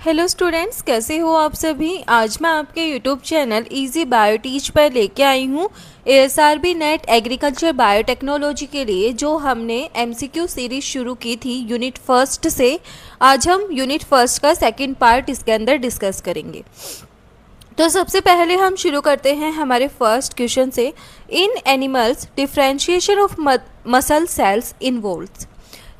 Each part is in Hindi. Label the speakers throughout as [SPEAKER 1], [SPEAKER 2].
[SPEAKER 1] हेलो स्टूडेंट्स, कैसे हो आप सभी। आज मैं आपके YouTube channel easy bio teach पर लेके आई हूँ ASRB नेट एग्रीकल्चर बायोटेक्नोलॉजी के लिए जो हमने MCQ सीरीज शुरू की थी यूनिट फर्स्ट से। आज हम यूनिट फर्स्ट का सेकंड पार्ट इसके अंदर डिस्कस करेंगे। तो सबसे पहले हम शुरू करते हैं हमारे फर्स्ट क्वेश्चन से। In animals differentiation of muscle cells involves,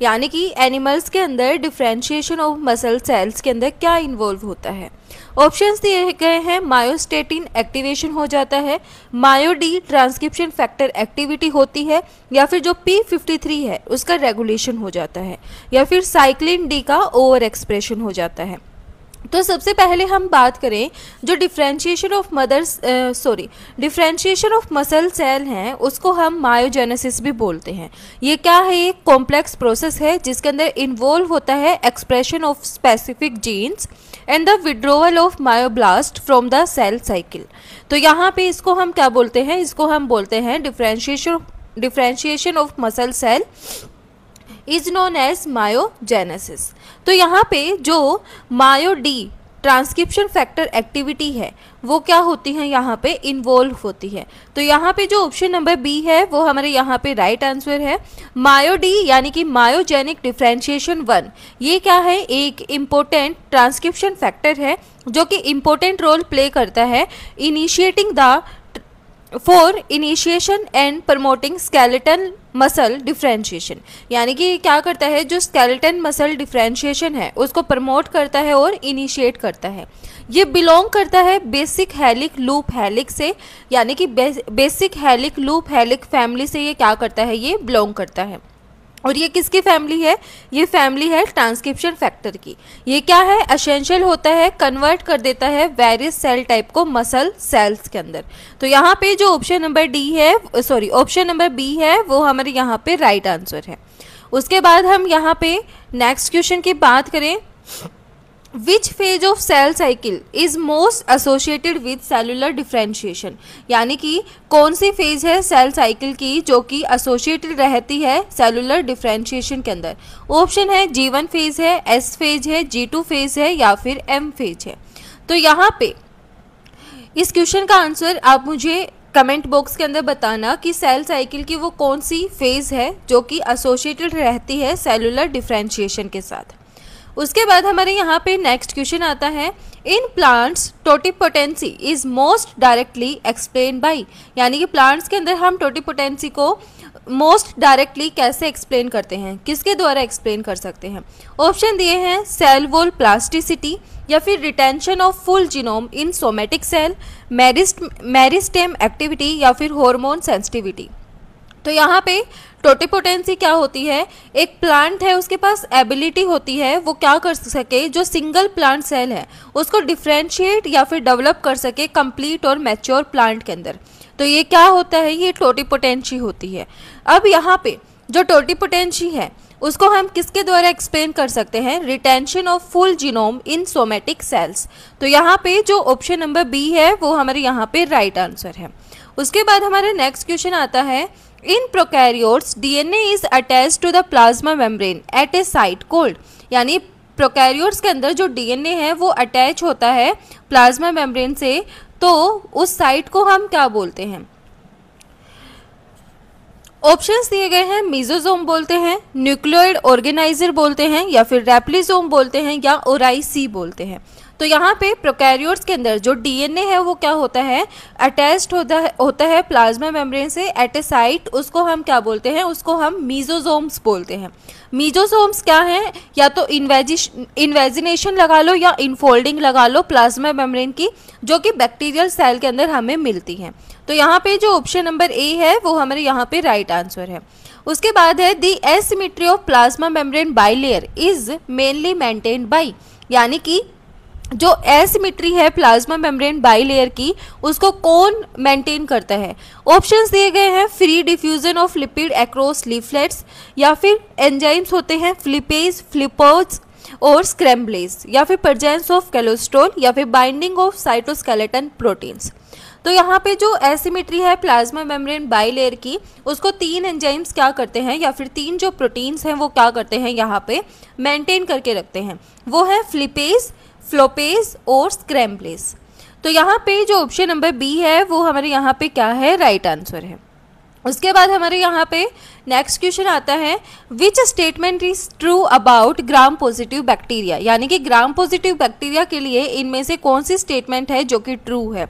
[SPEAKER 1] यानी कि एनिमल्स के अंदर डिफरेंशिएशन ऑफ मसल सेल्स के अंदर क्या इन्वॉल्व होता है। ऑप्शंस दिए गए हैं, मायोस्टेटिन एक्टिवेशन हो जाता है, मायोडी ट्रांसक्रिप्शन फैक्टर एक्टिविटी होती है, या फिर जो P53 है उसका रेगुलेशन हो जाता है, या फिर साइक्लिन डी का ओवर एक्सप्रेशन हो जाता है। तो सबसे पहले हम बात करें जो डिफरेंशिएशन ऑफ मसल सेल हैं उसको हम मायोजेनेसिस भी बोलते हैं। ये क्या है, एक कॉम्प्लेक्स प्रोसेस है जिसके अंदर इन्वॉल्व होता है expression of specific genes and the withdrawal of myoblast from the cell cycle. तो यहाँ पे इसको हम क्या बोलते हैं, इसको हम बोलते हैं differentiation of muscle cell is known as myogenesis. तो यहाँ पे जो मायोडी ट्रांसक्रिप्शन फैक्टर एक्टिविटी है वो क्या होती है, यहाँ पे इन्वॉल्व होती है। तो यहाँ पे जो ऑप्शन नंबर बी है वो हमारे यहाँ पे राइट आंसर है। मायोडी यानी कि मायोजेनिक डिफरेंशिएशन 1, ये क्या है, एक इम्पोर्टेंट ट्रांसक्रिप्शन फैक्टर है जो कि इम्पोर्टेंट रोल प्ले करता है initiating the for initiation and promoting skeleton muscle differentiation. यानी कि क्या करता है, जो स्केलेटन मसल डिफरेंशिएशन है उसको प्रमोट करता है और इनिशिएट करता है। ये बिलोंग करता है बेसिक हेलिक लूप हेलिक से, यानी कि बेसिक हेलिक लूप हेलिक फैमिली से ये क्या करता है, ये बिलोंग करता है। और ये किसकी फैमिली है, ये फैमिली है ट्रांसक्रिप्शन फैक्टर की। ये क्या है, एसेंशियल होता है, कन्वर्ट कर देता है वेरियस सेल टाइप को मसल सेल्स के अंदर। तो यहाँ पे जो ऑप्शन नंबर बी है वो हमारे यहाँ पे राइट आंसर है। उसके बाद हम यहाँ पे नेक्स्ट क्वेश्चन की बात करें, which phase of cell cycle is most associated with cellular differentiation, यानी कि कौन सी फेज है सेल साइकिल की जो कि एसोसिएटेड रहती है सेलुलर डिफरेंशिएशन के अंदर। ऑप्शन है G1 फेज है, S फेज है, G2 फेज है, या फिर M फेज है। तो यहाँ पे इस क्वेश्चन का आंसर आप मुझे कमेंट बॉक्स के अंदर बताना कि सेल साइकिल की वो कौन सी फेज है जो कि एसोसिएटेड रहती है सेलुलर डिफरेंशिएशन के साथ। उसके बाद हमारे यहाँ पे नेक्स्ट क्वेश्चन आता है, in plants totipotency is most directly explain by, यानी कि प्लांट्स के अंदर हम टोटिपोटेंसी को मोस्ट डायरेक्टली कैसे एक्सप्लेन करते हैं, किसके द्वारा एक्सप्लेन कर सकते हैं। ऑप्शन दिए हैं, सेल वॉल प्लास्टिसिटी, या फिर retention of full genome in somatic cell, meristem activity, या फिर हार्मोन सेंसिटिविटी। तो यहाँ पे टोटिपोटेंसी क्या होती है, एक प्लांट है उसके पास एबिलिटी होती है वो क्या कर सके, जो सिंगल प्लांट सेल है उसको डिफरेंशिएट या फिर डेवलप कर सके कंप्लीट और मैच्योर प्लांट के अंदर। तो ये क्या होता है, ये टोटिपोटेंसी होती है। अब यहाँ पे जो टोटिपोटेंसी है उसको हम किसके द्वारा एक्सप्लेन कर सकते हैं, retention of full genome in somatic cells. तो यहाँ पे जो ऑप्शन नंबर बी है वो हमारे यहाँ पे राइट आंसर है। उसके बाद हमारे नेक्स्ट क्वेश्चन आता है, in prokaryotes DNA is attached to the plasma membrane at a site called, यानी प्रोकैरियोट्स के अंदर जो DNA है वो अटैच होता है प्लाज्मा मेम्ब्रेन से, तो उस साइट को हम क्या बोलते हैं। ऑप्शंस दिए गए हैं, मीजोजोम बोलते हैं, न्यूक्लियोइड ऑर्गेनाइजर बोलते हैं, या फिर रेप्लिजोम बोलते हैं, या ओराइसी बोलते हैं। तो यहाँ पे प्रोकैरियोट्स के अंदर जो DNA है वो क्या होता है, अटैच्ड होता है प्लाज्मा मेम्ब्रेन से एट ए साइट, उसको हम क्या बोलते हैं, उसको हम मीजोजोम्स बोलते हैं। मीजोजोम्स क्या हैं, या तो इन्वेजिनेशन लगा लो या इनफोल्डिंग लगा लो प्लाज्मा मेम्ब्रेन की, जो कि बैक्टीरियल सेल के अंदर हमें मिलती हैं। तो यहाँ पे जो ऑप्शन नंबर ए है वो हमारे यहाँ पे राइट आंसर है। उसके बाद है, the asymmetry of plasma membrane bilayer is mainly maintained by, यानी कि जो एसिमेट्री है प्लाज्मा मेम्ब्रेन बाइलेयर की उसको कौन मेंटेन करता है। ऑप्शंस दिए गए हैं, free diffusion of lipid across leaflets, या फिर एंजाइम्स होते हैं फ्लिपेज, फ्लिपोज और स्क्रैम्बलेज, या फिर प्रेजेंस ऑफ कोलेस्ट्रॉल, या फिर बाइंडिंग ऑफ साइटोस्केलेटन प्रोटीन्स। तो यहाँ पे जो एसिमेट्री है प्लाज्मा मेम्ब्रेन बाइलेयर की उसको 3 एंजाइम्स क्या करते हैं, या फिर 3 जो प्रोटीन्स हैं वो क्या करते हैं यहाँ पे मेंटेन करके रखते हैं। वो है फ्लिपेज, फ्लोपेज और स्क्रैम्बलेज। तो यहाँ पे जो ऑप्शन नंबर बी है वो हमारे यहाँ पे क्या है, राइट आंसर है। उसके बाद हमारे यहाँ पे नेक्स्ट क्वेश्चन आता है, which statement is true about gram positive bacteria, यानी कि ग्राम पॉजिटिव बैक्टीरिया के लिए इनमें से कौन सी स्टेटमेंट है जो कि ट्रू है।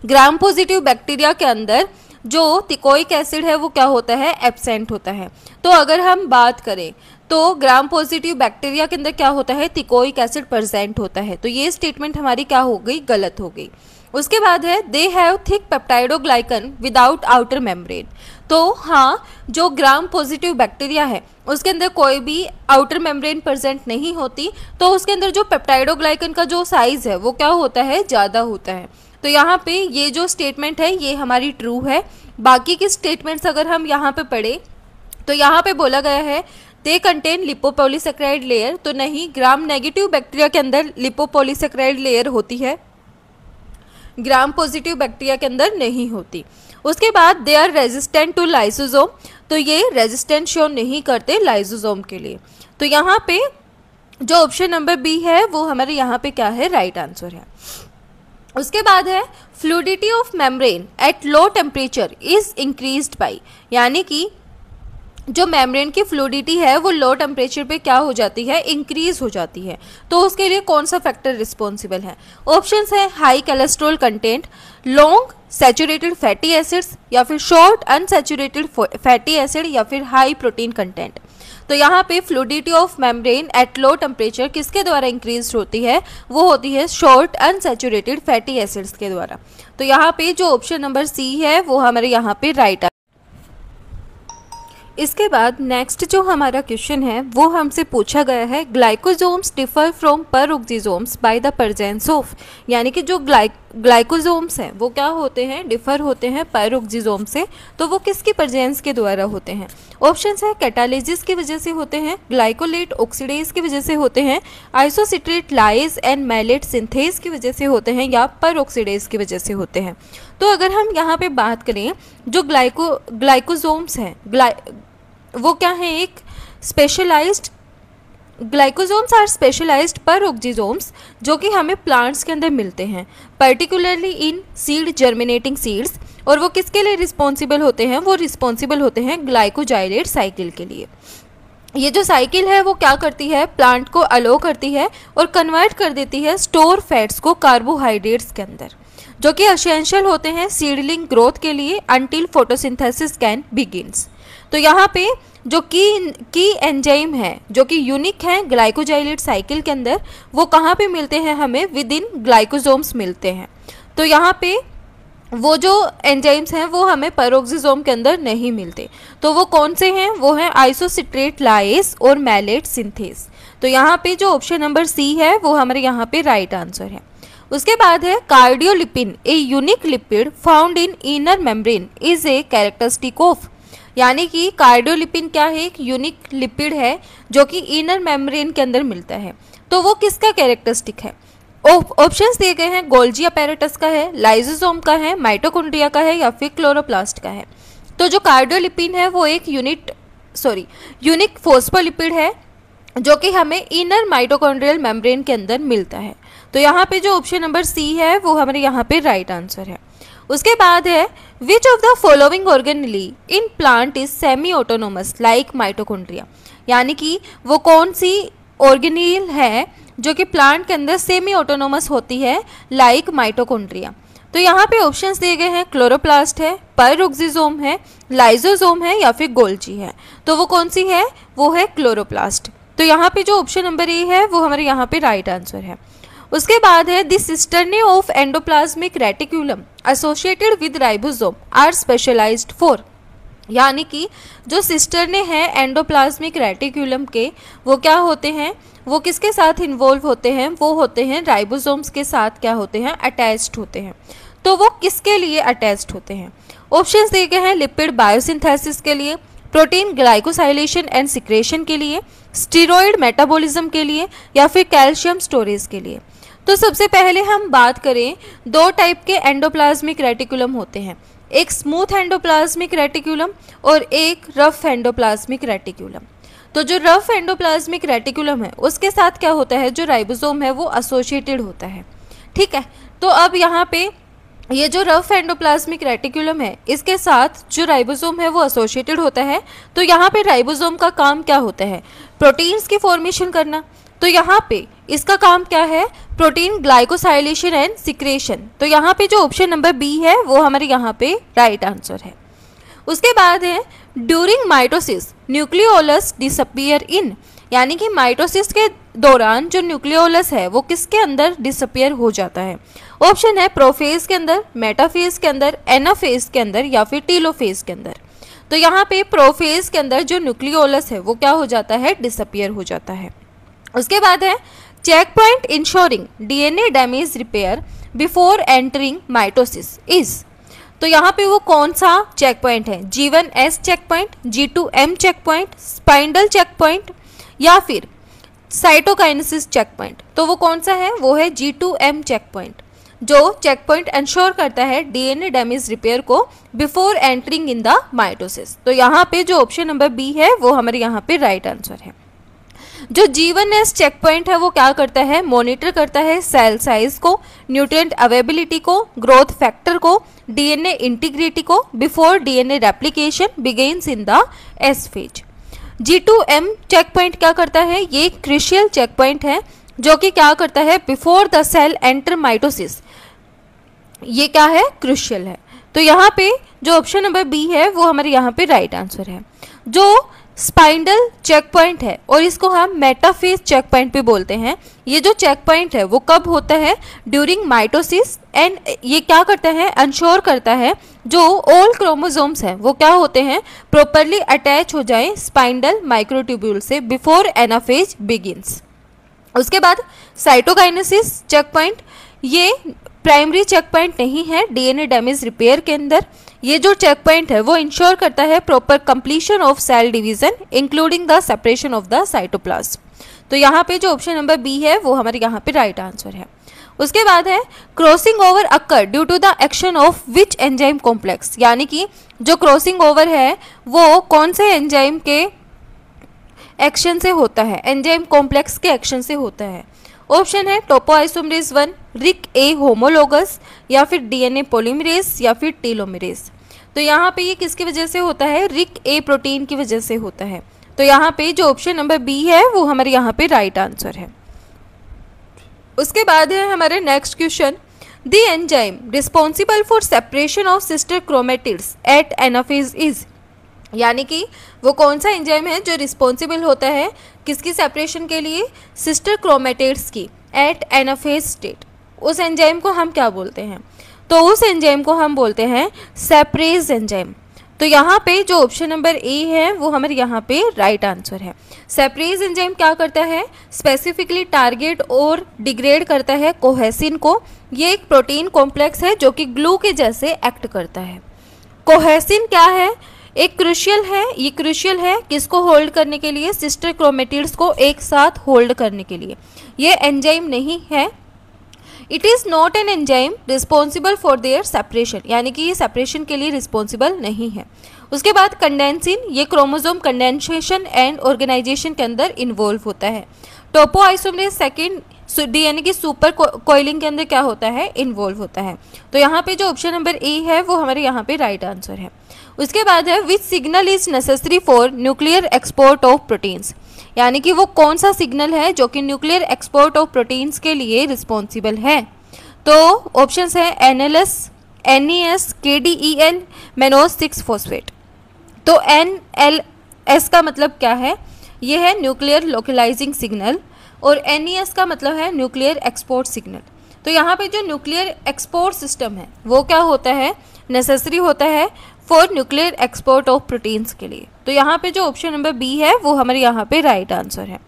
[SPEAKER 1] ग्राम पॉजिटिव बैक्टीरिया के अंदर जो तिकोइक एसिड है वो क्या होता है, एब्सेंट होता है। तो अगर हम बात करें तो ग्राम पॉजिटिव बैक्टीरिया के अंदर क्या होता है, तिकोइक एसिड प्रेजेंट होता है। तो ये स्टेटमेंट हमारी क्या हो गई, गलत हो गई। उसके बाद है, they have thick peptidoglycan without outer membrane. तो हाँ, जो ग्राम पॉजिटिव बैक्टीरिया है उसके अंदर कोई भी आउटर मेम्ब्रेन प्रेजेंट नहीं होती, तो उसके अंदर जो पेप्टाइडोग्लाइकन का जो साइज है वो क्या होता है, ज़्यादा होता है। तो यहाँ पे ये जो स्टेटमेंट है ये हमारी ट्रू है। बाकी की स्टेटमेंट्स अगर हम यहाँ पे पढ़े तो यहाँ पे बोला गया है दे कंटेन लिपोपॉलीसेकेराइड लेयर, तो नहीं, ग्राम नेगेटिव बैक्टीरिया के अंदर लिपोपॉलीसेकेराइड लेयर होती है, ग्राम पॉजिटिव बैक्टीरिया के अंदर नहीं होती। उसके बाद they are resistant to lysosome, तो ये रेजिस्टेंट शो नहीं करते लाइसोसोम के लिए। तो यहाँ पे जो ऑप्शन नंबर बी है वो हमारे यहाँ पे क्या है, राइट आंसर है। उसके बाद है, fluidity of membrane at low temperature is increased by, यानी कि जो मेम्ब्रेन की फ्लूइडिटी है वो लो टेम्परेचर पे क्या हो जाती है, इंक्रीज हो जाती है। तो उसके लिए कौन सा फैक्टर रिस्पॉन्सिबल है। ऑप्शंस है high cholesterol content, long saturated fatty acids, या फिर शॉर्ट अनसैचुरेटेड फैटी एसिड, या फिर हाई प्रोटीन कंटेंट। तो यहाँ पे fluidity of membrane at low temperature किसके द्वारा इंक्रीज होती है, वो होती है शॉर्ट अनसैचुरेटेड फैटी एसिड्स के द्वारा। तो यहाँ पे जो ऑप्शन नंबर सी है वो हमारे यहाँ पे राइट है। इसके बाद नेक्स्ट जो हमारा क्वेश्चन है वो हमसे पूछा गया है, glycosomes differ from peroxisomes by the presence of, यानी कि जो ग्लाइकोसोम्स हैं वो क्या होते हैं, डिफर होते हैं पेरोक्सिसोम से, तो वो किसकी प्रेजेंस के द्वारा होते हैं। ऑप्शंस है कैटालिसिस की वजह से होते हैं, ग्लाइकोलेट ऑक्सीडेज की वजह से होते हैं, isocitrate lyase and malate synthase की वजह से होते हैं, या पेरोक्सीडेज की वजह से होते हैं। तो अगर हम यहाँ पे बात करें, जो ग्लाइकोसोम्स हैं वो क्या है, एक स्पेशलाइज्ड ग्लाइकोसोम्स आर स्पेशलाइज्ड पेरोक्सिसोम्स जो कि हमें प्लांट्स के अंदर मिलते हैं, particularly in seed germinating seeds. और वो किसके लिए रिस्पॉन्सिबल होते हैं, वो रिस्पॉन्सिबल होते हैं ग्लाइकोजाइलेट साइकिल के लिए। ये जो साइकिल है वो क्या करती है, प्लांट को अलो करती है और कन्वर्ट कर देती है स्टोर फैट्स को कार्बोहाइड्रेट्स के अंदर, जो कि एसेंशियल होते हैं सीडलिंग ग्रोथ के लिए अंटिल फोटोसिंथेसिस कैन बिगिन्स। तो यहाँ पे जो की एंजाइम है जो कि यूनिक है ग्लाइकोजाइलेट साइकिल के अंदर, वो कहाँ पे मिलते हैं, हमें विद इन ग्लाइकोसोम्स मिलते हैं। तो यहाँ पे वो जो एंजाइम्स हैं वो हमें पेरोक्सिसोम के अंदर नहीं मिलते। तो वो कौन से हैं, वो हैं आइसोसिट्रेट लाइज और मैलेट सिंथेज। तो यहाँ पे जो ऑप्शन नंबर सी है वो हमारे यहाँ पे राइट आंसर है। उसके बाद है cardiolipin, a unique lipid found in inner membrane is a characteristic of, यानी कि कार्डियोलिपिन क्या है, एक यूनिक लिपिड है जो कि इनर मेम्ब्रेन के अंदर मिलता है। तो वो किसका कैरेक्टरिस्टिक है। ऑप्शंस दिए गए हैं, गोल्जी अपैरेटस का है, लाइसोसोम का है, माइटोकॉन्ड्रिया का है, या फिर क्लोरोप्लास्ट का है। तो जो कार्डियोलिपिन है वो एक यूनिक फोस्फोलिपिड है जो कि हमें इनर माइटोकॉन्ड्रियल मेम्ब्रेन के अंदर मिलता है। तो यहाँ पे जो ऑप्शन नंबर सी है वो हमारे यहाँ पे राइट आंसर है। उसके बाद है, which of the following organelle in plant is semi autonomous like mitochondria, यानी कि वो कौन सी ऑर्गेनील है जो कि प्लांट के अंदर सेमी ऑटोनोमस होती है लाइक माइटोकॉन्ड्रिया। तो यहाँ पे ऑप्शंस दिए गए हैं, क्लोरोप्लास्ट है, पेरोक्सिसोम है, लाइसोसोम है, या फिर गोल्जी है। तो वो कौन सी है, वो है क्लोरोप्लास्ट। तो यहाँ पे जो ऑप्शन नंबर ए है वो हमारे यहाँ पे राइट आंसर है। उसके बाद है, the cisternae of endoplasmic reticulum associated with ribosome are specialised for, यानी कि जो सिस्टर्ने हैं एंडोप्लाज्मिक रेटिक्यूलम के, वो क्या होते हैं, वो किसके साथ इन्वॉल्व होते हैं, वो होते हैं राइबोसोम्स के साथ क्या होते हैं, अटैच्ड होते हैं। तो वो किसके लिए अटैच्ड होते हैं। ऑप्शंस दिए गए हैं, लिपिड बायोसिंथेसिस के लिए, प्रोटीन ग्लाइकोसाइलेशन एंड सिक्रेशन के लिए, स्टीरॉयड मेटाबॉलिज्म के लिए, या फिर कैल्शियम स्टोरेज के लिए। तो सबसे पहले हम बात करें, दो टाइप के एंडोप्लाज्मिक रेटिकुलम होते हैं, एक स्मूथ एंडोप्लाज्मिक रेटिकुलम और एक रफ एंडोप्लाज्मिक रेटिकुलम। तो जो रफ एंडोप्लाज्मिक रेटिकुलम है उसके साथ क्या होता है, जो राइबोसोम है वो एसोसिएटेड होता है। ठीक है, तो अब यहाँ पे ये जो रफ एंडोप्लाज्मिक रेटिकुलम है इसके साथ जो राइबोसोम है वो एसोसिएटेड होता है। तो यहाँ पे राइबोसोम का काम क्या होता है, प्रोटीन्स की फॉर्मेशन करना। तो यहाँ पे इसका काम क्या है, प्रोटीन ग्लाइकोसाइलेशन एंड सिक्रेशन। तो यहाँ पे जो ऑप्शन नंबर बी है वो हमारे यहाँ पे राइट आंसर है। उसके बाद है during mitosis nucleolus disappear in, यानी कि माइटोसिस के दौरान जो न्यूक्लियोलस है वो किसके अंदर डिसअपियर हो जाता है। ऑप्शन है प्रोफेज के अंदर, मेटाफेज के अंदर, एनाफेज के अंदर या फिर टीलोफेज के अंदर। तो यहाँ पे प्रोफेज के अंदर जो न्यूक्लियोलस है वो क्या हो जाता है, डिसअपियर हो जाता है। उसके बाद है check point ensuring DNA damage repair before entering mitosis is. तो यहाँ पे वो कौन सा चेक पॉइंट है, G1S check point, G2M check point, spindle check point या फिर साइटोकाइनेसिस चेक पॉइंट। तो वो कौन सा है, वो है G2M चेक पॉइंट, जो चेक पॉइंट इंश्योर करता है डीएनए डैमेज रिपेयर को before entering in the mitosis. तो यहाँ पे जो ऑप्शन नंबर बी है वो हमारे यहाँ पे राइट आंसर है। जो G1S चेक पॉइंट है वो क्या करता है, मॉनिटर करता है सेल साइज को, न्यूट्रिएंट अवेलेबिलिटी को, ग्रोथ फैक्टर को, डीएनए इंटीग्रिटी को before DNA replication begins in the S phase. G2M check point क्या करता है, ये क्रिशियल चेक पॉइंट है जो कि क्या करता है, before the cell enter mitosis, ये क्या है, क्रिशियल है। तो यहाँ पे जो ऑप्शन नंबर बी है वो हमारे यहाँ पे राइट आंसर है। जो स्पाइंडल चेक पॉइंट है और इसको हम मेटाफेज चेक पॉइंट भी बोलते हैं, ये जो चेक पॉइंट है वो कब होता है, ड्यूरिंग माइटोसिस, एंड ये क्या करता है, इंश्योर करता है जो ऑल क्रोमोसोम्स हैं वो क्या होते हैं, प्रॉपरली अटैच हो जाए स्पाइंडल माइक्रोट्यूब्यूल से बिफोर एनाफेज बिगिंस। उसके बाद साइटोकाइनेसिस चेक पॉइंट, ये प्राइमरी चेक पॉइंट नहीं है डीएनए डैमेज रिपेयर के अंदर। ये जो चेक पॉइंट है वो इंश्योर करता है proper completion of cell division including the separation of the cytoplasm. तो यहाँ पे जो ऑप्शन नंबर बी है वो हमारे यहाँ पे राइट आंसर है। उसके बाद है crossing over occur due to the action of which enzyme complex, यानी कि जो क्रॉसिंग ओवर है वो कौन से एंजाइम के एक्शन से होता है, एंजाइम कॉम्प्लेक्स के एक्शन से होता है। ऑप्शन है टोपोआइसोमरेज 1, रिक ए होमोलोगस या फिर डीएनए पॉलीमरेज या फिर टेलोमेरेज। तो यहाँ पे ये किसकी वजह से होता है, रिक ए प्रोटीन की वजह से होता है। तो यहाँ पे जो ऑप्शन नंबर बी है वो हमारे यहाँ पे राइट आंसर है। उसके बाद है हमारे next question, the enzyme responsible for separation of sister chromatids at anaphase is, यानी कि वो कौन सा एंजाइम है जो रिस्पॉन्सिबल होता है किसकी सेपरेशन के लिए, सिस्टर क्रोमेटिड्स की एट एनाफेज स्टेट। उस एंजाइम को हम क्या बोलते हैं, तो उस एंजाइम को हम बोलते हैं सेपरेज एंजाइम। तो यहाँ पे जो ऑप्शन नंबर ए है वो हमारे यहाँ पे राइट आंसर है। सेपरेज एंजाइम क्या करता है, स्पेसिफिकली टारगेट और डिग्रेड करता है कोहेसिन को। ये एक प्रोटीन कॉम्प्लेक्स है जो कि ग्लू के जैसे एक्ट करता है। कोहेसिन क्या है, एक क्रूशियल है, ये क्रूशियल है किसको होल्ड करने के लिए, सिस्टर क्रोमेटिड्स को एक साथ होल्ड करने के लिए। ये एंजाइम नहीं है, it is not an enzyme responsible for their separation, यानी कि ये सेपरेशन के लिए रिस्पॉन्सिबल नहीं है। उसके बाद कंडेंसिन, ये क्रोमोसोम कंडेंसेशन एंड ऑर्गेनाइजेशन के अंदर इन्वॉल्व होता है। टोपोआइसोमरेज सेकेंड यानी कि सुपर कोइलिंग के अंदर क्या होता है, इन्वॉल्व होता है। तो यहाँ पे जो ऑप्शन नंबर ए है वो हमारे यहाँ पे राइट आंसर है। उसके बाद है which signal is necessary for nuclear export of proteins, यानी कि वो कौन सा सिग्नल है जो कि न्यूक्लियर एक्सपोर्ट ऑफ प्रोटीन्स के लिए रिस्पॉन्सिबल है। तो ऑप्शंस है NLS, NES, KDEL, mannose 6 phosphate. तो NLS का मतलब क्या है, ये है न्यूक्लियर लोकलाइजिंग सिग्नल, और NES का मतलब है न्यूक्लियर एक्सपोर्ट सिग्नल। तो यहाँ पे जो न्यूक्लियर एक्सपोर्ट सिस्टम है वो क्या होता है, नेसेसरी होता है for nuclear export of proteins के लिए। तो यहाँ पे जो ऑप्शन नंबर बी है वो हमारे यहाँ पे राइट आंसर है।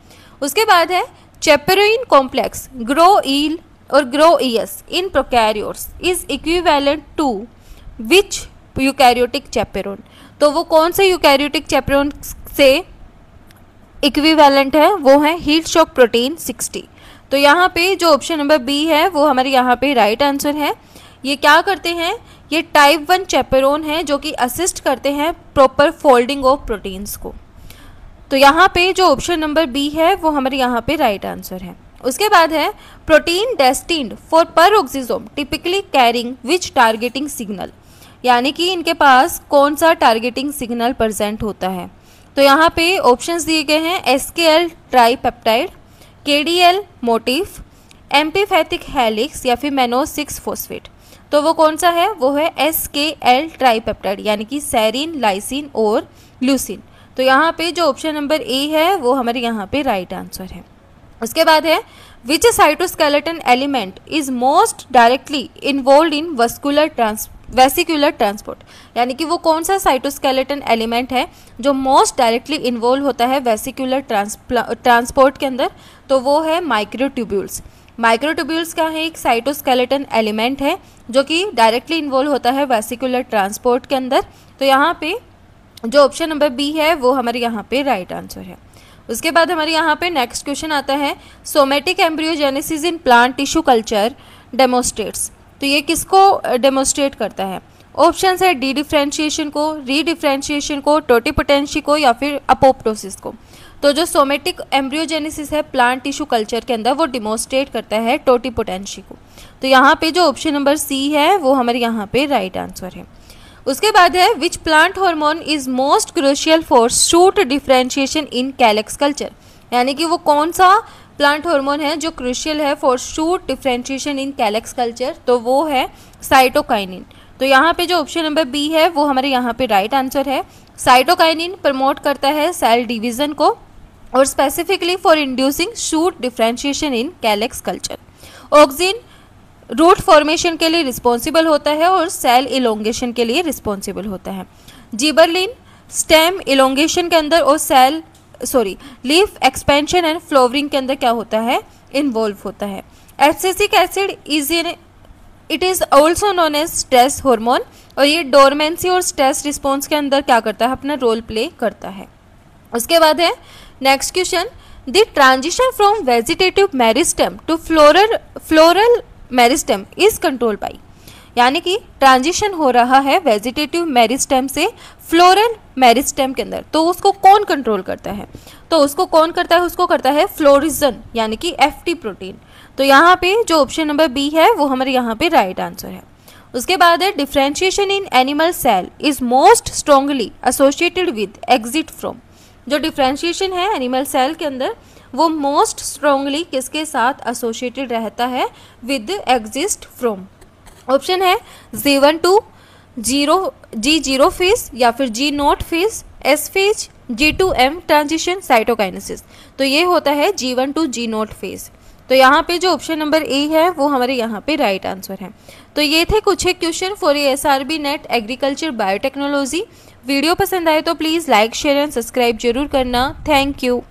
[SPEAKER 1] उसके बाद है चैपेरोइन कॉम्प्लेक्स ग्रो-ईल और GroES in prokaryotes is equivalent to which eukaryotic chaperone. तो वो कौन से यूकैरियोटिक चैपेरोन से इक्विवेलेंट है, वो है हीट शॉक प्रोटीन 60। तो यहाँ पे जो ऑप्शन नंबर बी है वो हमारे यहाँ पे राइट आंसर है। ये क्या करते हैं, ये टाइप 1 चैपेरोन है जो कि असिस्ट करते हैं प्रॉपर फोल्डिंग ऑफ प्रोटीन्स को। तो यहाँ पे जो ऑप्शन नंबर बी है वो हमारे यहाँ पे राइट आंसर है। उसके बाद है protein destined for peroxisome typically carrying which targeting signal, यानी कि इनके पास कौन सा टारगेटिंग सिग्नल प्रेजेंट होता है। तो यहाँ पे ऑप्शंस दिए गए हैं SKL tripeptide, KDL motif, amphipathic helix या फिर मैनोज 6 फॉस्फेट। तो वो कौन सा है, वो है SKL ट्राईपेप्टाइड यानी कि सेरिन, लाइसिन और ल्यूसिन। तो यहाँ पे जो ऑप्शन नंबर ए है वो हमारे यहाँ पे राइट आंसर है। उसके बाद है which cytoskeleton element is most directly involved in vesicular transport, यानी कि वो कौन सा साइटोस्केलेटन एलिमेंट है जो मोस्ट डायरेक्टली इन्वॉल्व होता है वेसिकुलर ट्रांसपोर्ट के अंदर। तो वो है माइक्रोट्यूब्यूल्स। माइक्रोट्यूब्यूल्स क्या है, एक साइटोस्केलेटन एलिमेंट है जो कि डायरेक्टली इन्वॉल्व होता है वेसिकुलर ट्रांसपोर्ट के अंदर। तो यहाँ पे जो ऑप्शन नंबर बी है वो हमारे यहाँ पे राइट आंसर है। उसके बाद हमारे यहाँ पे नेक्स्ट क्वेश्चन आता है somatic embryogenesis in plant tissue culture demonstrates. तो ये किसको डेमोस्ट्रेट करता है, ऑप्शन है डी डिफ्रेंशिएशन को, रीडिफ्रेंशिएशन को, टोटिपोटेंसी को या फिर अपोप्टोसिस को। तो जो सोमेटिक एम्ब्रियोजेनेसिस है प्लांट टिश्यू कल्चर के अंदर वो डिमोस्ट्रेट करता है टोटिपोटेंसी को। तो यहाँ पे जो ऑप्शन नंबर सी है वो हमारे यहाँ पे राइट आंसर है। उसके बाद है which plant hormone is most crucial for shoot differentiation in callus culture, यानी कि वो कौन सा प्लांट हार्मोन है जो क्रूशियल है for shoot differentiation in callus culture. तो वो है साइटोकाइनिन। तो यहाँ पे जो ऑप्शन नंबर बी है वो हमारे यहाँ पे राइट आंसर है। साइटोकाइनिन प्रमोट करता है सेल डिवीजन को और specifically for inducing shoot differentiation in callus culture. Auxin root formation के लिए रिस्पॉन्सिबल होता है और सेल इलोंगेशन के लिए रिस्पॉन्सिबल होता है। जिबरलिन स्टेम इलोंगेशन के अंदर और लीफ एक्सपेंशन एंड फ्लावरिंग के अंदर क्या होता है, इन्वॉल्व होता है। Abscisic acid it is also known as stress hormone और ये डोरमेंसी और स्ट्रेस रिस्पॉन्स के अंदर क्या करता है, अपना रोल प्ले करता है। उसके बाद है next question the transition from vegetative meristem to floral meristem is control by, यानी कि ट्रांजिशन हो रहा है वेजिटेटिव मेरिस्टेम से फ्लोरल मेरिस्टेम के अंदर, तो उसको कौन कंट्रोल करता है, तो उसको कौन करता है, उसको करता है फ्लोरिजन यानी कि FT प्रोटीन। तो यहाँ पे जो ऑप्शन नंबर बी है वो हमारे यहाँ पे राइट आंसर है। उसके बाद है differentiation in animal cell is most strongly associated with exit from. जो डिफ्रेंशिएशन है एनिमल सेल के अंदर वो मोस्ट स्ट्रॉन्गली किसके साथ एसोसिएटेड रहता है, विद एग्जिस्ट फ्रॉम। ऑप्शन है G1 to G0 फेज या फिर G0 phase, S phase, G2M transition, cytokinesis. तो ये होता है G1 to G0 फेज। तो यहाँ पे जो ऑप्शन नंबर ए है वो हमारे यहाँ पे राइट आंसर है। तो ये थे कुछ एक question for SRB net agriculture biotechnology. Video पसंद आए तो please like share and subscribe जरूर करना। Thank you.